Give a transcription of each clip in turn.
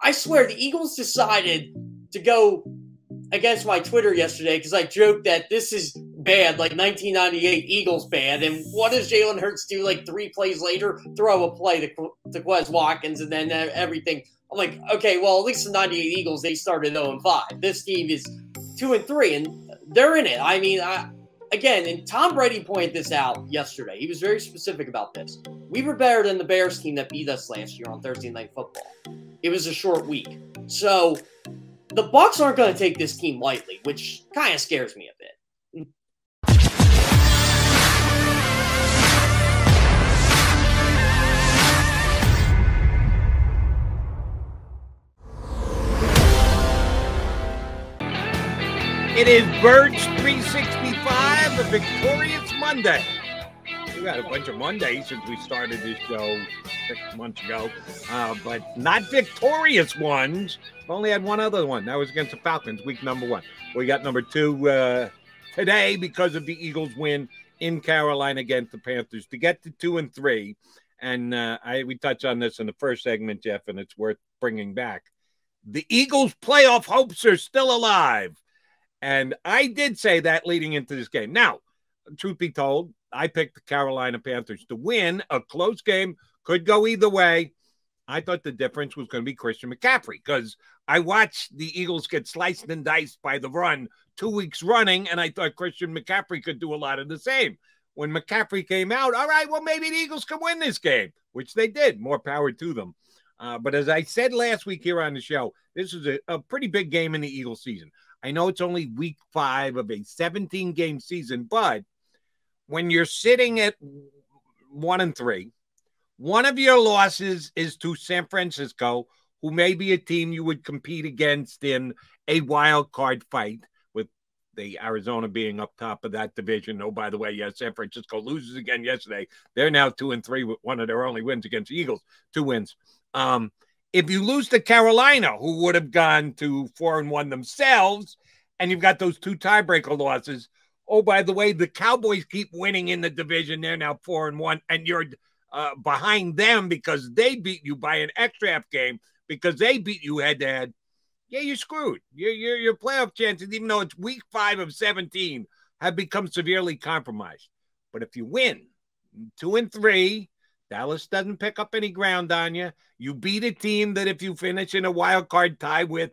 I swear the Eagles decided to go against my Twitter yesterday because I joked that this is bad, like 1998 Eagles bad. And what does Jalen Hurts do like 3 plays later? Throw a play to Quez Watkins and then everything. I'm like, okay, well, at least the 98 Eagles, they started 0-5. This team is 2-3, and they're in it. I mean, again, and Tom Brady pointed this out yesterday. He was very specific about this. We were better than the Bears team that beat us last year on Thursday Night Football. It was a short week. So the Bucs aren't going to take this team lightly, which kind of scares me a bit. It is Birds 365, a victorious Monday. We got a bunch of Mondays since we started this show 6 months ago, but not victorious ones. We've only had one other one. That was against the Falcons, week number 1. We got number 2 today because of the Eagles' win in Carolina against the Panthers to get to 2-3. And we touched on this in the first segment, Jeff, and it's worth bringing back. The Eagles' playoff hopes are still alive. And I did say that leading into this game. Now, truth be told, I picked the Carolina Panthers to win a close game. Could go either way. I thought the difference was going to be Christian McCaffrey because I watched the Eagles get sliced and diced by the run 2 weeks running, and I thought Christian McCaffrey could do a lot of the same. When McCaffrey came out, all right, well, maybe the Eagles can win this game, which they did. More power to them. But as I said last week here on the show, this is a pretty big game in the Eagles season. I know it's only week 5 of a 17-game season, but when you're sitting at 1-3, one of your losses is to San Francisco, who may be a team you would compete against in a wild card fight, with the Arizona being up top of that division. Oh, by the way, yes, San Francisco loses again yesterday. They're now 2-3 with one of their only wins against the Eagles, 2 wins. If you lose to Carolina, who would have gone to 4-1 themselves, and you've got those 2 tiebreaker losses. Oh, by the way, the Cowboys keep winning in the division. They're now 4-1, and you're behind them because they beat you by an extra half game because they beat you head-to-head. Yeah, you're screwed. Your playoff chances, even though it's week 5 of 17, have become severely compromised. But if you win 2-3, Dallas doesn't pick up any ground on you. You beat a team that if you finish in a wild card tie with,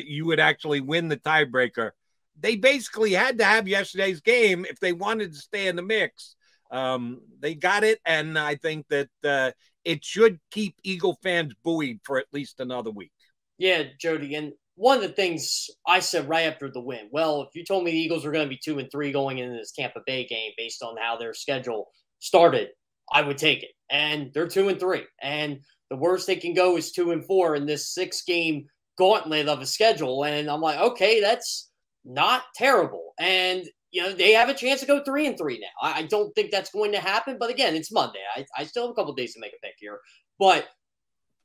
you would actually win the tiebreaker. They basically had to have yesterday's game if they wanted to stay in the mix. They got it, and I think that it should keep Eagle fans buoyed for at least another week. Yeah, Jody, and one of the things I said right after the win, well, if you told me the Eagles were going to be 2-3 going into this Tampa Bay game based on how their schedule started, I would take it. And they're 2-3. And the worst they can go is 2-4 in this 6-game gauntlet of a schedule. And I'm like, okay, that's not terrible. And, you know, they have a chance to go 3-3 now. I don't think that's going to happen. But again, it's Monday. I still have a couple of days to make a pick here. But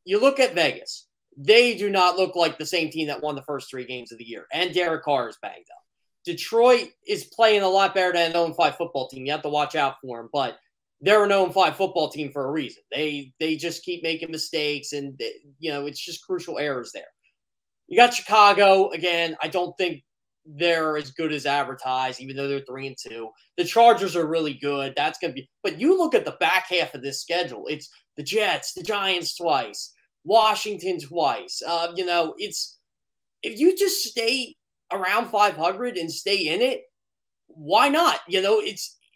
you look at Vegas. They do not look like the same team that won the first 3 games of the year. And Derek Carr is banged up. Detroit is playing a lot better than an 0-5 football team. You have to watch out for them. But they're an 0-5 football team for a reason. They just keep making mistakes, and it's just crucial errors there. You got Chicago again. I don't think they're as good as advertised, even though they're 3-2. The Chargers are really good. That's going to be. But you look at the back half of this schedule. It's the Jets, the Giants twice, Washington twice. It's if you just stay around 500 and stay in it, why not?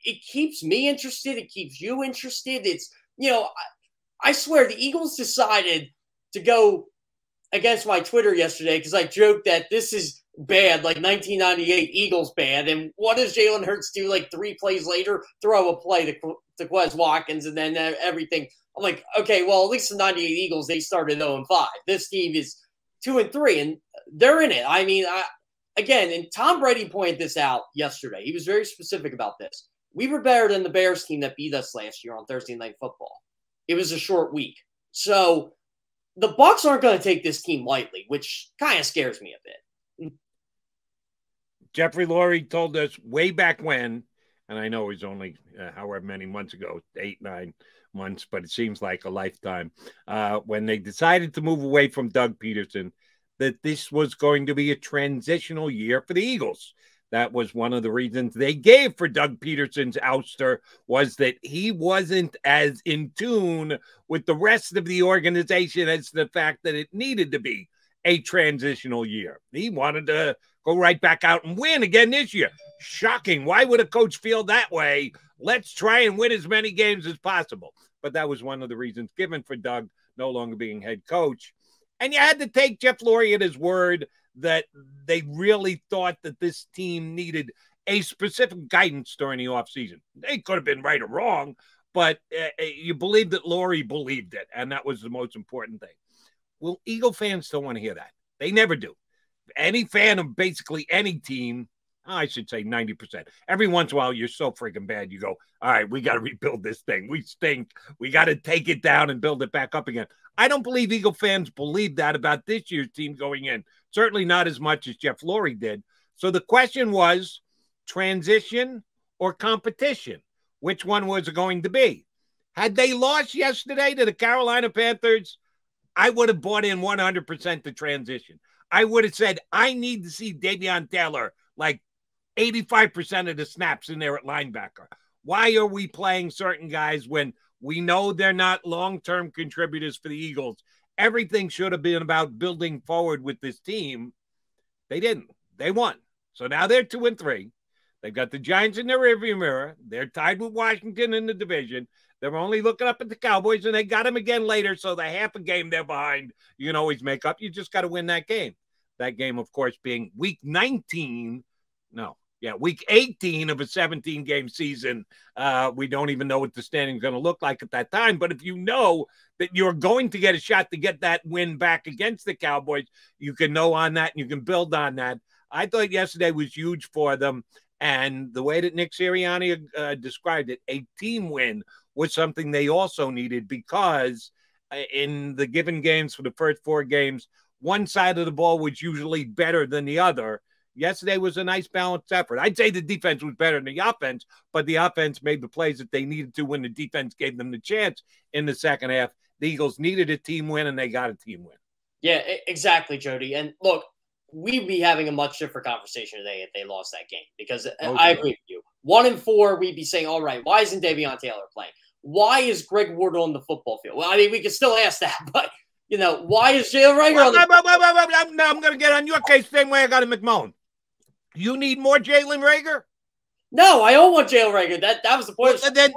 It keeps me interested. It keeps you interested. It's, I swear the Eagles decided to go against my Twitter yesterday because I joked that this is bad, like 1998 Eagles bad. And what does Jalen Hurts do like 3 plays later? Throw a play to Quez Watkins and then everything. I'm like, okay, well, at least the 98 Eagles, they started 0-5. This team is 2-3, and they're in it. I mean, again, and Tom Brady pointed this out yesterday. He was very specific about this. We were better than the Bears team that beat us last year on Thursday Night Football. It was a short week. So the Bucs aren't going to take this team lightly, which kind of scares me a bit. Jeffrey Lurie told us way back when, and I know it was only however many months ago, 8, 9, months, but it seems like a lifetime, when they decided to move away from Doug Peterson, that this was going to be a transitional year for the Eagles. That was one of the reasons they gave for Doug Peterson's ouster, was that he wasn't as in tune with the rest of the organization as the fact that it needed to be a transitional year. He wanted to go right back out and win again this year. Shocking. Why would a coach feel that way? Let's try and win as many games as possible. But that was one of the reasons given for Doug no longer being head coach. And you had to take Jeff Lurie at his word that they really thought that this team needed a specific guidance during the offseason. They could have been right or wrong, but you believe that Lurie believed it, and that was the most important thing. Well, Eagle fans don't want to hear that. They never do. Any fan of basically any team, I should say 90%. Every once in a while, you're so freaking bad, you go, all right, we got to rebuild this thing. We stink. We got to take it down and build it back up again. I don't believe Eagle fans believe that about this year's team going in. Certainly not as much as Jeff Lurie did. So the question was transition or competition. Which one was it going to be? Had they lost yesterday to the Carolina Panthers, I would have bought in 100% the transition. I would have said, I need to see Davion Taylor like 85% of the snaps in there at linebacker. Why are we playing certain guys when we know they're not long-term contributors for the Eagles? Everything should have been about building forward with this team. They didn't. They won. So now they're 2-3. They've got the Giants in their rearview mirror. They're tied with Washington in the division. They're only looking up at the Cowboys, and they got them again later. So the half a game they're behind, you can always make up. You just got to win that game. That game, of course, being week 18 of a 17-game season. We don't even know what the standing is going to look like at that time. But if you know that you're going to get a shot to get that win back against the Cowboys, you can know on that and you can build on that. I thought yesterday was huge for them. And the way that Nick Sirianni described it, a team win was something they also needed, because in the given games for the first 4 games, one side of the ball was usually better than the other. Yesterday was a nice balanced effort. I'd say the defense was better than the offense, but the offense made the plays that they needed to when the defense gave them the chance in the second half. The Eagles needed a team win, and they got a team win. Yeah, exactly, Jody. And look, we'd be having a much different conversation today if they lost that game, because I agree with you. 1-4, we'd be saying, all right, why isn't Davion Taylor playing? Why is Greg Ward on the football field? Well, I mean, we can still ask that, but, you know, why is Jalen Rager on the I'm going to get on your case the same way I got a McMullen. You need more Jalen Rager? No, I don't want Jalen Rager. That was the point. Well, then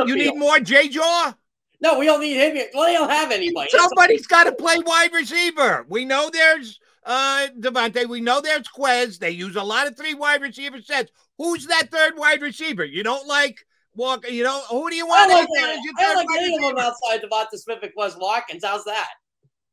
you need more J Jaw? No, we don't need him. Well, they don't have anybody. Somebody's got to play wide receiver. We know there's Devontae. We know there's Quez. They use a lot of 3 wide receiver sets. Who's that third wide receiver? You don't like Walker? You know, who do you want? I don't like any of them outside Devonta Smith and Quez Watkins. How's that?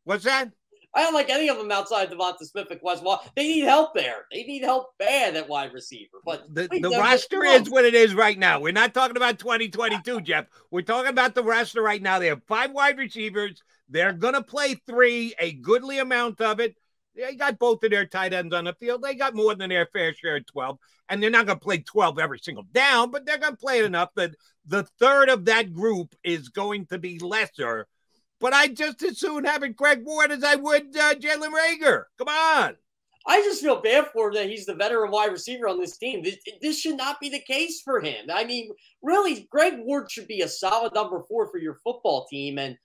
What's that? I don't like any of them outside Devonta Smith and Quez Watkins. They need help there. They need help bad at wide receiver. But the roster is what it is right now. We're not talking about 2022, Jeff. We're talking about the roster right now. They have 5 wide receivers. They're going to play 3, a goodly amount of it. They got both of their tight ends on the field. They got more than their fair share of 12. And they're not going to play 12 every single down, but they're going to play it enough that the third of that group is going to be lesser. But I'd just as soon have it Greg Ward as I would Jalen Rager. Come on. I just feel bad for him that he's the veteran wide receiver on this team. This should not be the case for him. I mean, really, Greg Ward should be a solid number 4 for your football team. And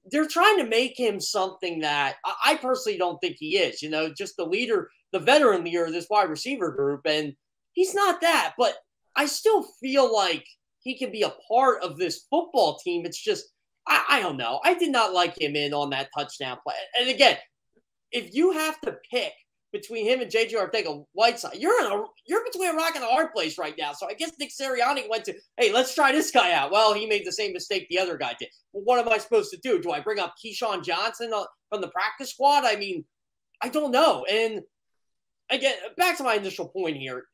they're trying to make him something that I personally don't think he is. You know, just the leader, the veteran leader of this wide receiver group. And he's not that. But I still feel like he can be a part of this football team. It's just, I don't know. I did not like him in on that touchdown play. And again, if you have to pick between him and J.J. Arcega-Whiteside, you're between a rock and a hard place right now. So I guess Nick Sirianni went to, hey, let's try this guy out. Well, he made the same mistake the other guy did. Well, what am I supposed to do? Do I bring up Keyshawn Johnson from the practice squad? I mean, I don't know. And again, back to my initial point here.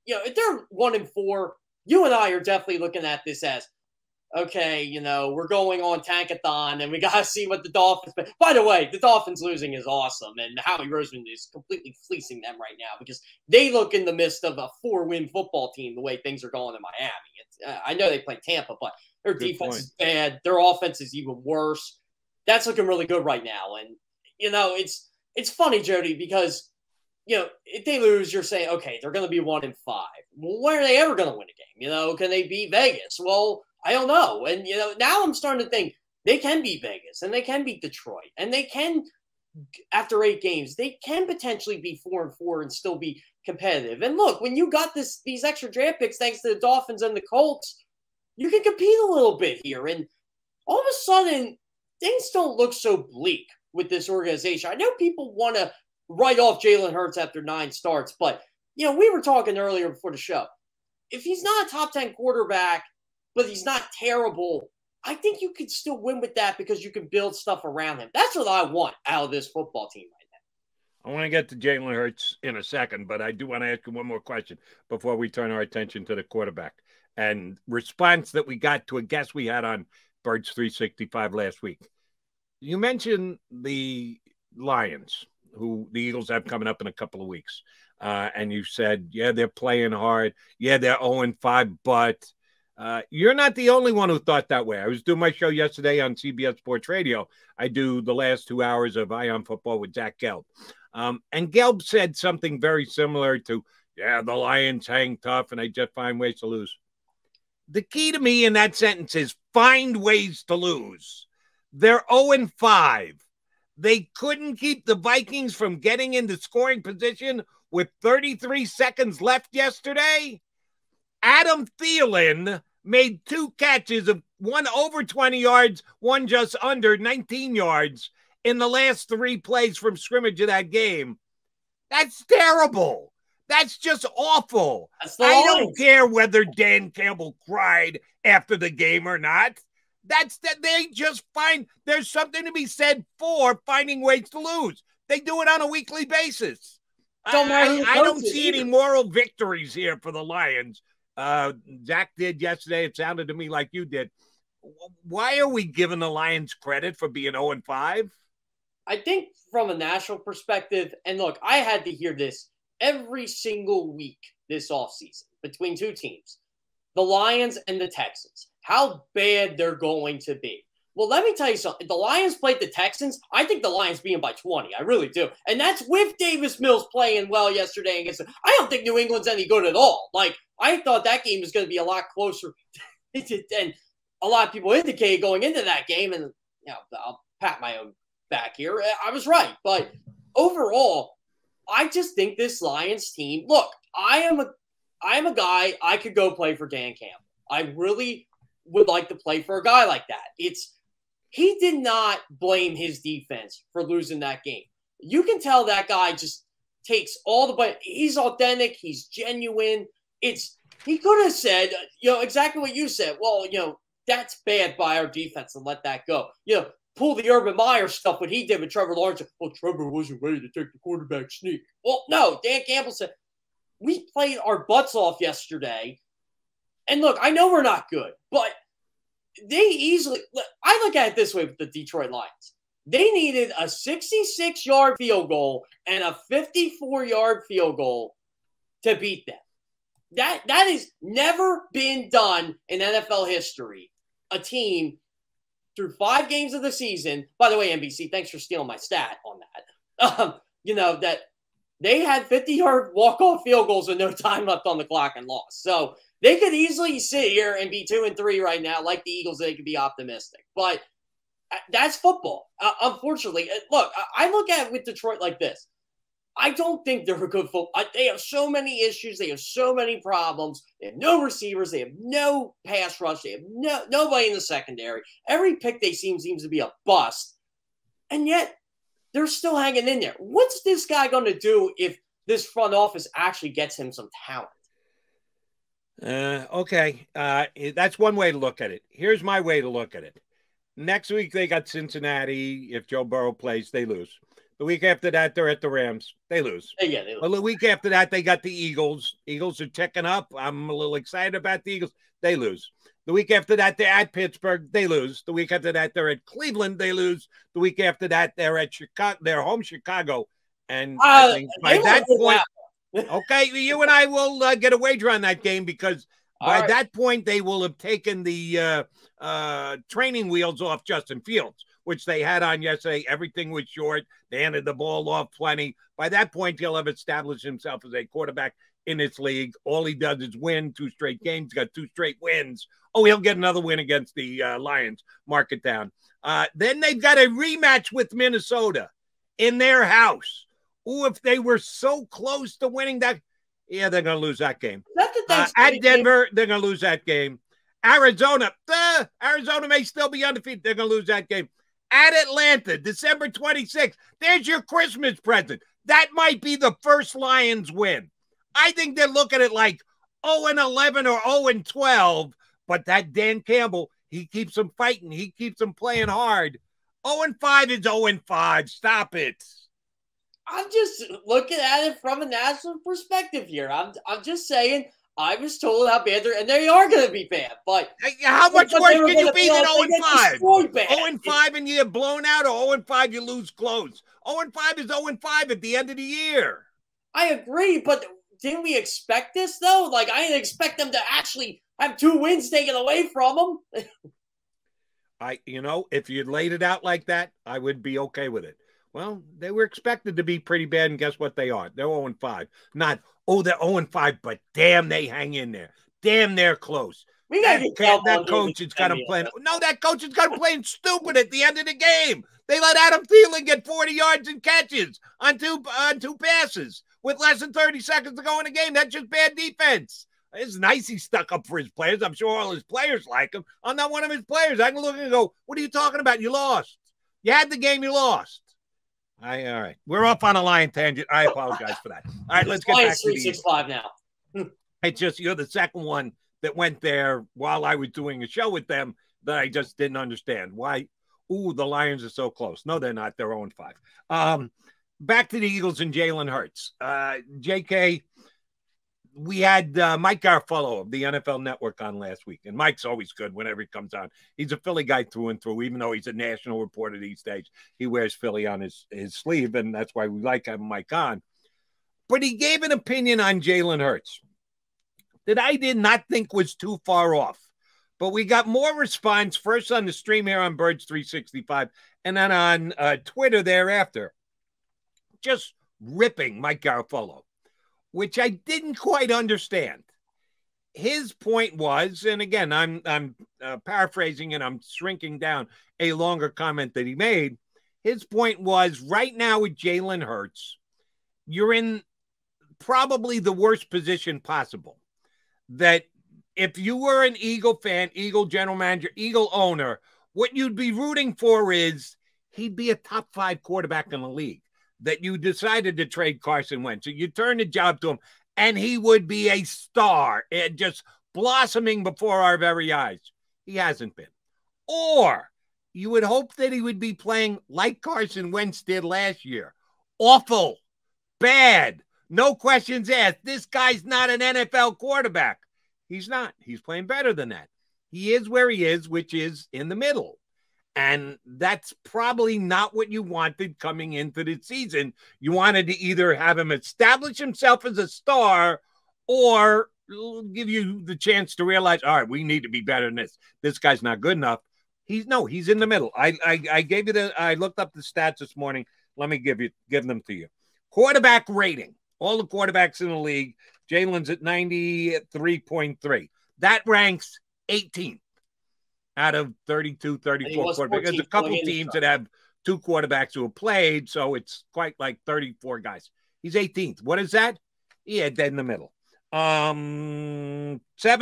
You know, if they're 1-4, you and I are definitely looking at this as, okay, we're going on tankathon and we got to see what the Dolphins. By the way, the Dolphins losing is awesome. And Howie Roseman is completely fleecing them right now because they look in the midst of a 4-win football team the way things are going in Miami. I know they play Tampa, but their defense is bad. Their offense is even worse. That's looking really good right now. And, it's funny, Jody, because, if they lose, you're saying, okay, they're going to be 1-5. Well, when are they ever going to win a game? Can they beat Vegas? Well, I don't know. And, now I'm starting to think they can beat Vegas and they can beat Detroit and they can, after 8 games, they can potentially be 4-4 and still be competitive. And look, when you got these extra draft picks, thanks to the Dolphins and the Colts, you can compete a little bit here. And all of a sudden, things don't look so bleak with this organization. I know people want to write off Jalen Hurts after 9 starts, but, we were talking earlier before the show. If he's not a top 10 quarterback, but he's not terrible, I think you could still win with that because you can build stuff around him. That's what I want out of this football team right now. I want to get to Jalen Hurts in a second, but I do want to ask you one more question before we turn our attention to the quarterback and response that we got to a guest we had on Birds 365 last week. You mentioned the Lions, who the Eagles have coming up in a couple of weeks. And you said, yeah, they're playing hard. Yeah, they're 0-5, but you're not the only one who thought that way. I was doing my show yesterday on CBS Sports Radio. I do the last 2 hours of Eye on Football with Zach Gelb. And Gelb said something very similar to, yeah, the Lions hang tough and they just find ways to lose. The key to me in that sentence is find ways to lose. They're 0-5. They couldn't keep the Vikings from getting into scoring position with 33 seconds left yesterday. Adam Thielen made 2 catches, of one over 20 yards, one just under 19 yards in the last 3 plays from scrimmage of that game. That's terrible. That's just awful. I don't care whether Dan Campbell cried after the game or not. That's that they just find there's something to be said for finding ways to lose. They do it on a weekly basis. I don't see any moral victories here for the Lions. Zach did yesterday. It sounded to me like you did. Why are we giving the Lions credit for being 0-5? I think from a national perspective, and look, I had to hear this every single week this offseason between 2 teams, the Lions and the Texans, how bad they're going to be. Well, let me tell you something. If the Lions played the Texans, I think the Lions beat them by 20. I really do. And that's with Davis Mills playing well yesterday against them. I don't think New England's any good at all. Like, I thought that game was going to be a lot closer than a lot of people indicated going into that game. And, I'll pat my own back here. I was right. But overall, I just think this Lions team, look, I am a guy, I could go play for Dan Campbell. I really would like to play for a guy like that. He did not blame his defense for losing that game. You can tell that guy just takes all the blame. He's authentic. He's genuine. He could have said, exactly what you said. Well, that's bad by our defense and let that go. Pull the Urban Meyer stuff, what he did with Trevor Lawrence. Well, Trevor wasn't ready to take the quarterback sneak. Well, no, Dan Campbell said, we played our butts off yesterday. And look, I know we're not good, but I look at it this way with the Detroit Lions. They needed a 66-yard field goal and a 54-yard field goal to beat them. That has never been done in NFL history. A team through 5 games of the season, by the way, NBC, thanks for stealing my stat on that, that they had 50-yard walk-off field goals with no time left on the clock and lost. So they could easily sit here and be 2-3 right now. Like the Eagles, they could be optimistic. But that's football. Unfortunately, look, I look at it with Detroit like this. I don't think they're a good football. They have so many issues. They have so many problems. They have no receivers. They have no pass rush. They have nobody in the secondary. Every pick they seems to be a bust. And yet, they're still hanging in there. What's this guy going to do if this front office actually gets him some talent? Okay. That's one way to look at it. Here's my way to look at it. Next week, they got Cincinnati. If Joe Burrow plays, they lose. The week after that, they're at the Rams. They lose. Yeah, they lose. Well, the week after that, they got the Eagles. Eagles are ticking up. I'm a little excited about the Eagles. They lose. The week after that, they're at Pittsburgh. They lose. The week after that, they're at Cleveland. They lose. The week after that, they're at Chicago. They're home Chicago. And I think by that point, okay, you and I will get a wager on that game because by that point, they will have taken the training wheels off Justin Fields, which they had on yesterday. Everything was short. They handed the ball off plenty. By that point, he'll have established himself as a quarterback in this league. All he does is win 2 straight games. He's got 2 straight wins. Oh, he'll get another win against the Lions. Mark it down. Then they've got a rematch with Minnesota in their house. Ooh, if they were so close to winning that, yeah, they're going to lose that game. At Denver, they're going to lose that game. Arizona may still be undefeated. They're going to lose that game. At Atlanta, December 26th, there's your Christmas present. That might be the first Lions win. I think they're looking at like 0-11 or 0-12, but that Dan Campbell, he keeps them fighting. He keeps them playing hard. 0-5 is 0-5. Stop it. I'm just looking at it from a national perspective here. I'm just saying I was told how bad they're, and they are going to be bad. But how much worse can you be than 0-5? 0-5 and you get blown out, or 0-5 you lose close. 0-5 is 0-5 at the end of the year. I agree, but didn't we expect this though? Like I didn't expect them to actually have 2 wins taken away from them. If you'd laid it out like that, I would be okay with it. Well, they were expected to be pretty bad, and guess what they are? They're 0-5. Not, they're 0-5, but damn, they hang in there. Damn, they're close. That coach is going to play. No, that coach is going to play stupid at the end of the game. They let Adam Thielen get 40 yards and catches on two passes with less than 30 seconds to go in the game. That's just bad defense. It's nice he stuck up for his players. I'm sure all his players like him. I'm not one of his players. I can look and go, what are you talking about? You lost. You had the game, you lost. All right. We're off on a Lion tangent. I apologize for that. All right, let's get back to the 365 now. It's just you're the second one that went there while I was doing a show with them that I just didn't understand. Why? Ooh, the Lions are so close. No, they're not. They're 0-5. Back to the Eagles and Jalen Hurts. JK, we had Mike Garafolo of the NFL Network on last week, and Mike's always good whenever he comes on. He's a Philly guy through and through, even though he's a national reporter these days. He wears Philly on his sleeve, and that's why we like having Mike on. But he gave an opinion on Jalen Hurts that I did not think was too far off. But we got more response first on the stream here on Birds 365 and then on Twitter thereafter. Just ripping Mike Garafolo, which I didn't quite understand. His point was, and again, I'm paraphrasing and I'm shrinking down a longer comment that he made. His point was, right now with Jalen Hurts, you're in probably the worst position possible. That if you were an Eagle fan, Eagle general manager, Eagle owner, what you'd be rooting for is he'd be a top 5 quarterback in the league. That you decided to trade Carson Wentz. So you turn the job to him, and he would be a star and just blossoming before our very eyes. He hasn't been. Or you would hope that he would be playing like Carson Wentz did last year. Awful. Bad. No questions asked. This guy's not an NFL quarterback. He's not. He's playing better than that. He is where he is, which is in the middle. And that's probably not what you wanted coming into the season. You wanted to either have him establish himself as a star or give you the chance to realize, all right, we need to be better than this. This guy's not good enough. He's in the middle. I gave you I looked up the stats this morning. Let me give them to you. Quarterback rating. All the quarterbacks in the league. Jalen's at 93.3. That ranks 18th. Out of 32, 34 quarterbacks. There's a couple teams that have 2 quarterbacks who have played, so it's quite like 34 guys. He's 18th. What is that? Yeah, dead in the middle. 7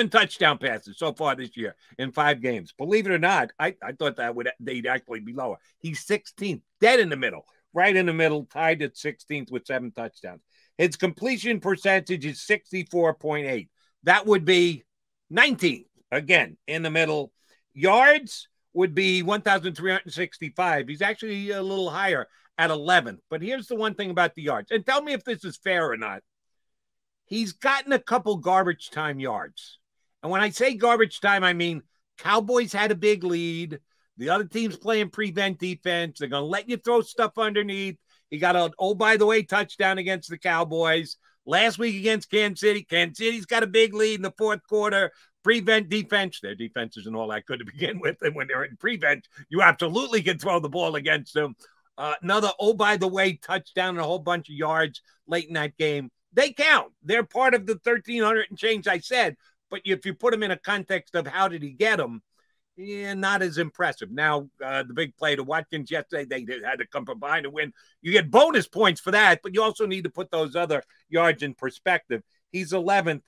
touchdown passes so far this year in 5 games. Believe it or not, I thought they'd actually be lower. He's 16th, dead in the middle. Right in the middle, tied at 16th with 7 touchdowns. His completion percentage is 64.8. That would be 19th, again, in the middle. Yards would be 1,365. He's actually a little higher at 11th. But here's the one thing about the yards. And tell me if this is fair or not. He's gotten a couple garbage time yards. And when I say garbage time, I mean Cowboys had a big lead. The other team's playing prevent defense. They're going to let you throw stuff underneath. He got an, oh, by the way, touchdown against the Cowboys. Last week against Kansas City. Kansas City's got a big lead in the fourth quarter. Prevent defense. Their defense isn't all that good to begin with. And when they're in prevent, you absolutely can throw the ball against them. Another, oh, by the way, touchdown and a whole bunch of yards late in that game. They count. They're part of the 1,300 and change I said. But if you put them in a context of how did he get them, yeah, not as impressive. Now, the big play to Watkins yesterday, they had to come from behind and win. You get bonus points for that, but you also need to put those other yards in perspective. He's 11th.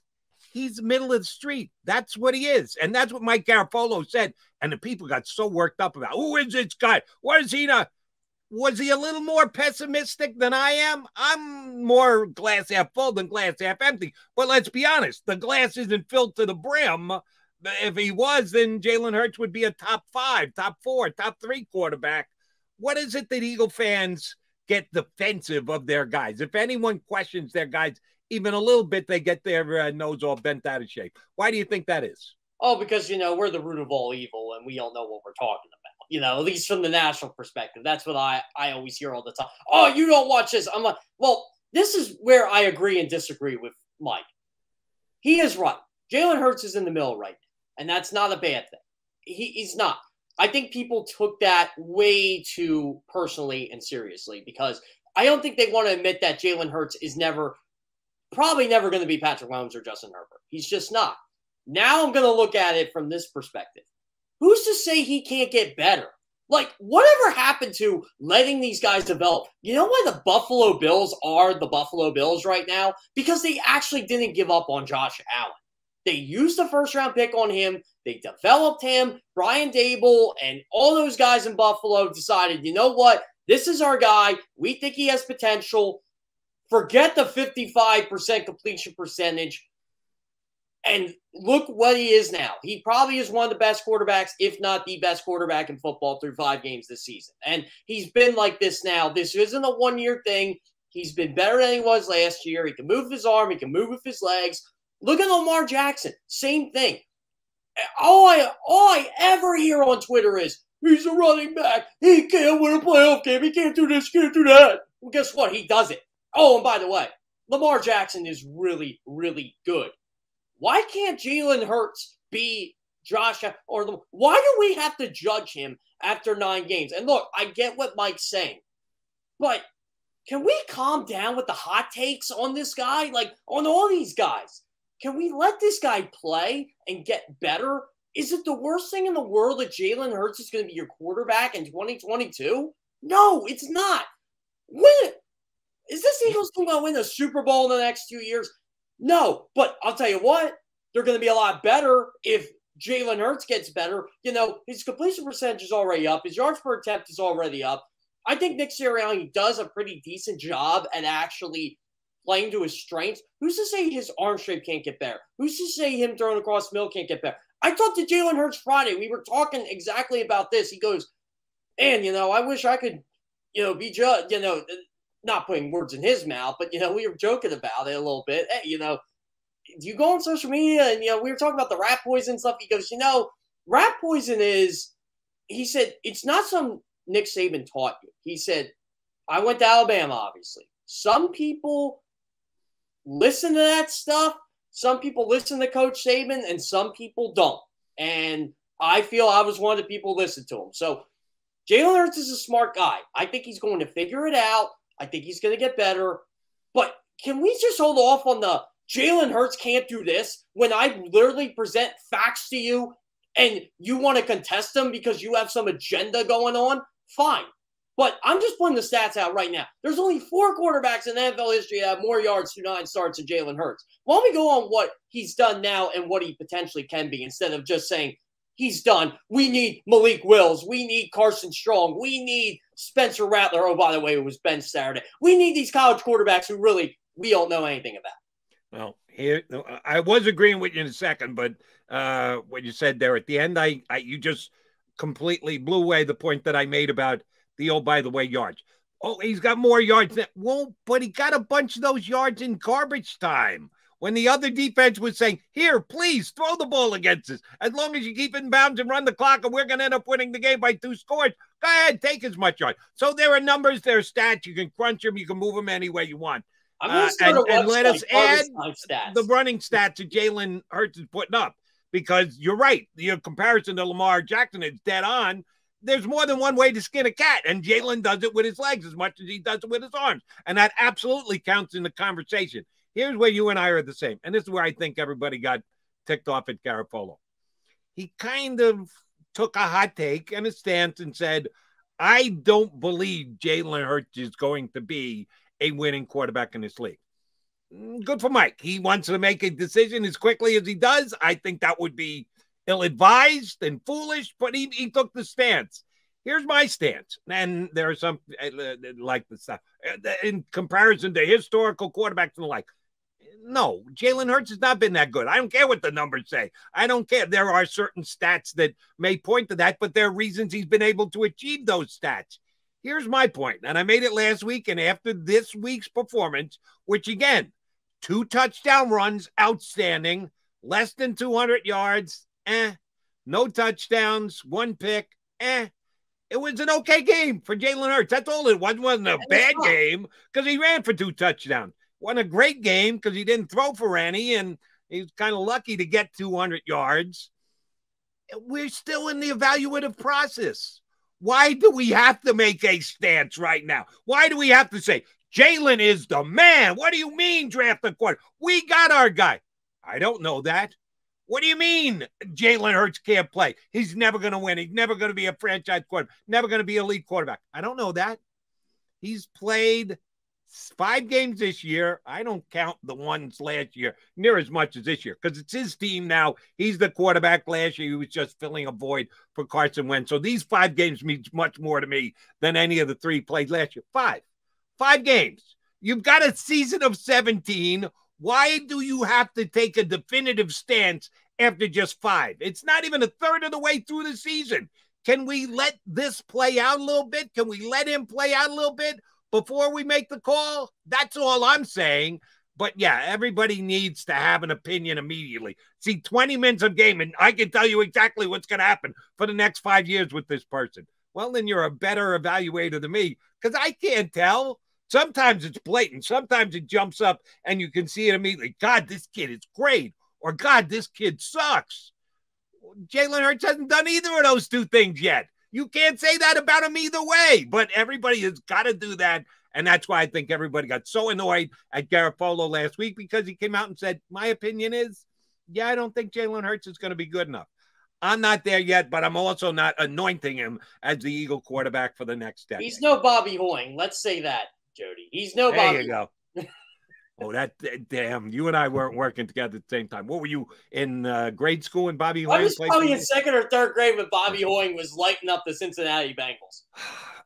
He's middle of the street. That's what he is. And that's what Mike Garafolo said. And the people got so worked up about, who is this guy? What is he not? Was he a little more pessimistic than I am? I'm more glass half full than glass half empty. But let's be honest, the glass isn't filled to the brim. If he was, then Jalen Hurts would be a top 5, top 4, top 3 quarterback. What is it that Eagle fans get defensive of their guys? If anyone questions their guys even a little bit, they get their nose all bent out of shape. Why do you think that is? Oh, because, we're the root of all evil, and we all know what we're talking about. At least from the national perspective. That's what I always hear all the time. Oh, you don't watch this. I'm like, well, this is where I agree and disagree with Mike. He is right. Jalen Hurts is in the middle right now, and that's not a bad thing. He's not. I think people took that way too personally and seriously because I don't think they want to admit that Jalen Hurts is probably never going to be Patrick Mahomes or Justin Herbert. He's just not. Now I'm going to look at it from this perspective. Who's to say he can't get better? Like, whatever happened to letting these guys develop? You know why the Buffalo Bills are the Buffalo Bills right now? Because they actually didn't give up on Josh Allen. They used the first-round pick on him. They developed him. Brian Dable and all those guys in Buffalo decided, you know what? This is our guy. We think he has potential. Forget the 55% completion percentage. And look what he is now. He probably is one of the best quarterbacks, if not the best quarterback in football through 5 games this season. And he's been like this now. This isn't a one-year thing. He's been better than he was last year. He can move his arm. He can move with his legs. Look at Lamar Jackson. Same thing. All I ever hear on Twitter is, he's a running back. He can't win a playoff game. He can't do this, can't do that. Well, guess what? He does it. Oh, and by the way, Lamar Jackson is really, really good. Why can't Jalen Hurts be Josh? Why do we have to judge him after 9 games? And look, I get what Mike's saying, but can we calm down with the hot takes on this guy? Like, on all these guys. Can we let this guy play and get better? Is it the worst thing in the world that Jalen Hurts is going to be your quarterback in 2022? No, it's not. Is this Eagles team going to win the Super Bowl in the next 2 years? No, but I'll tell you what, they're going to be a lot better if Jalen Hurts gets better. His completion percentage is already up. His yards per attempt is already up. I think Nick Sirianni does a pretty decent job at actually playing to his strengths. Who's to say his arm strength can't get better? Who's to say him throwing across the middle can't get better? I talked to Jalen Hurts Friday. We were talking exactly about this. He goes, and, I wish I could, be judged, not putting words in his mouth, but, we were joking about it a little bit. Hey, you go on social media and, we were talking about the rat poison stuff. He goes, rat poison is, he said, it's not some Nick Saban taught you. He said, I went to Alabama, obviously. Some people listen to that stuff. Some people listen to Coach Saban and some people don't. And I feel I was one of the people who listened to him. So Jalen Hurts is a smart guy. I think he's going to figure it out. I think he's going to get better. But can we just hold off on the Jalen Hurts can't do this when I literally present facts to you and you want to contest them because you have some agenda going on? Fine. But I'm just putting the stats out right now. There's only 4 quarterbacks in NFL history that have more yards through 9 starts than Jalen Hurts. Why don't we go on what he's done now and what he potentially can be instead of just saying, he's done. We need Malik Wills. We need Carson Strong. We need Spencer Rattler. Oh, by the way, it was benched Saturday. We need these college quarterbacks who really we don't know anything about. Well, here I was agreeing with you in a second, but what you said there at the end, you just completely blew away the point that I made about the by the way yards. Oh, he's got more yards. Well, but he got a bunch of those yards in garbage time. when the other defense was saying, here, please throw the ball against us. As long as you keep it in bounds and run the clock, and we're going to end up winning the game by 2 scores, go ahead, take as much yard. So there are numbers, there are stats. You can crunch them. You can move them any way you want. I'm going to start and let us add stats. the running stats that Jalen Hurts is putting up, because you're right. Your comparison to Lamar Jackson is dead on. There's more than one way to skin a cat, and Jalen does it with his legs as much as he does it with his arms, and that absolutely counts in the conversation. Here's where you and I are the same, and this is where I think everybody got ticked off at Garoppolo. He kind of took a hot take and a stance and said, I don't believe Jalen Hurts is going to be a winning quarterback in this league. Good for Mike. He wants to make a decision as quickly as he does. I think that would be ill-advised and foolish, but he took the stance. Here's my stance, and there are some like the stuff in comparison to historical quarterbacks and the like. No, Jalen Hurts has not been that good. I don't care what the numbers say. I don't care. There are certain stats that may point to that, but there are reasons he's been able to achieve those stats. Here's my point, and I made it last week, and after this week's performance, which again, 2 touchdown runs, outstanding, less than 200 yards, no touchdowns, 1 pick, It was an okay game for Jalen Hurts. That's all it was. It wasn't a bad game because he ran for 2 touchdowns. Wasn't a great game because he didn't throw for any, and he was kind of lucky to get 200 yards. We're still in the evaluative process. Why do we have to make a stance right now? Why do we have to say, Jalen is the man? What do you mean draft a quarterback? We got our guy. I don't know that. What do you mean Jalen Hurts can't play? He's never going to win. He's never going to be a franchise quarterback. Never going to be an elite quarterback. I don't know that. He's played 5 games this year. I don't count the ones last year near as much as this year because it's his team now. He's the quarterback. Last year he was just filling a void for Carson Wentz. So these 5 games means much more to me than any of the 3 played last year. 5 games. You've got a season of 17. Why do you have to take a definitive stance after just 5? It's not even a third of the way through the season. Can we let this play out a little bit? Can we let him play out a little bit before we make the call? That's all I'm saying. But yeah, everybody needs to have an opinion immediately. See, 20 minutes of game, and I can tell you exactly what's going to happen for the next 5 years with this person. Well, then you're a better evaluator than me because I can't tell. Sometimes it's blatant. Sometimes it jumps up and you can see it immediately. God, this kid is great. Or God, this kid sucks. Jalen Hurts hasn't done either of those 2 things yet. You can't say that about him either way. But everybody has got to do that. And that's why I think everybody got so annoyed at Garoppolo last week because he came out and said, my opinion is, yeah, I don't think Jalen Hurts is going to be good enough. I'm not there yet, but I'm also not anointing him as the Eagle quarterback for the next decade. He's no Bobby Hoying. Let's say that, Jody. He's no Bobby. There you go. Oh, damn. You and I weren't working together at the same time. What were you in grade school when Bobby Hoying played? I was probably in 2nd or 3rd grade when Bobby Hoying was lighting up the Cincinnati Bengals.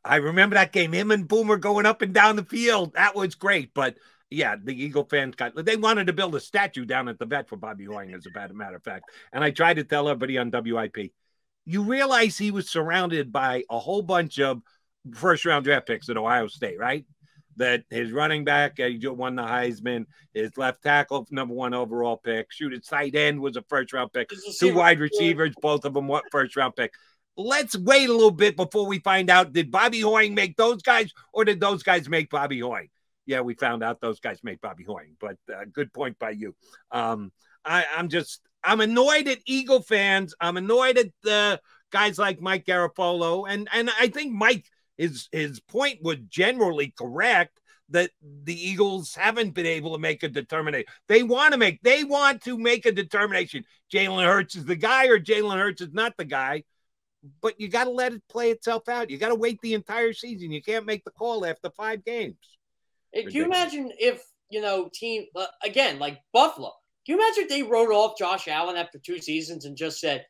I remember that game. Him and Boomer going up and down the field. That was great. But yeah, the Eagle fans they wanted to build a statue down at the vet for Bobby Hoying, as a matter of fact. And I tried to tell everybody on WIP, you realize he was surrounded by a whole bunch of 1st-round draft picks at Ohio State, right? That his running back, he won the Heisman, his left tackle, #1 overall pick, his tight end was a 1st-round pick, 2 wide receivers, both of them 1st-round pick. Let's wait a little bit before we find out, did Bobby Hoying make those guys or did those guys make Bobby Hoying? Yeah, we found out those guys make Bobby Hoying, but good point by you. I'm annoyed at Eagle fans. I'm annoyed at the guys like Mike Garoppolo. And I think Mike, his point was generally correct that the Eagles haven't been able to make a determination. They want to make a determination. Jalen Hurts is the guy or Jalen Hurts is not the guy. But you got to let it play itself out. You got to wait the entire season. You can't make the call after 5 games. Can you imagine if, team, again, like Buffalo, can you imagine if they wrote off Josh Allen after 2 seasons and just said,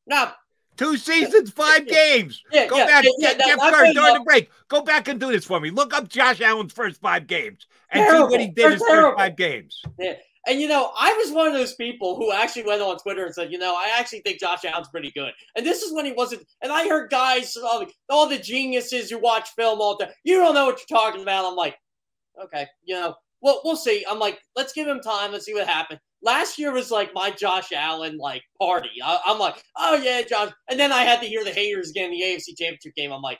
no. 2 seasons, 5 games. Go back. Jeff Kerr, during the break, go back and do this for me. Look up Josh Allen's first 5 games and see what he did his first 5 games. Yeah. And, I was one of those people who actually went on Twitter and said, I actually think Josh Allen's pretty good. And this is when he wasn't. And I heard guys, all the geniuses who watch film all the time, you don't know what you're talking about. I'm like, okay, well, we'll see. I'm like, let's give him time. Let's see what happens. Last year was like my Josh Allen like party. I'm like, oh yeah, Josh. And then I had to hear the haters again in the AFC Championship game. I'm like,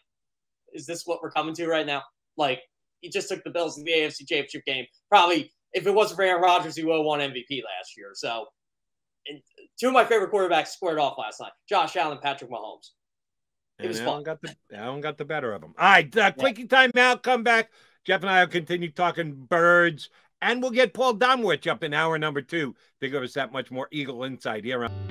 is this what we're coming to right now? Like, he just took the Bills to the AFC Championship game. Probably, if it wasn't for Aaron Rodgers, he would have won MVP last year. So, two of my favorite quarterbacks squared off last night: Josh Allen, Patrick Mahomes. It was fun. Allen got the better of them. All right, quickie timeout. Come back. Jeff and I will continue talking birds, and we'll get Paul Domowitch up in hour number 2 to give us that much more Eagle insight here on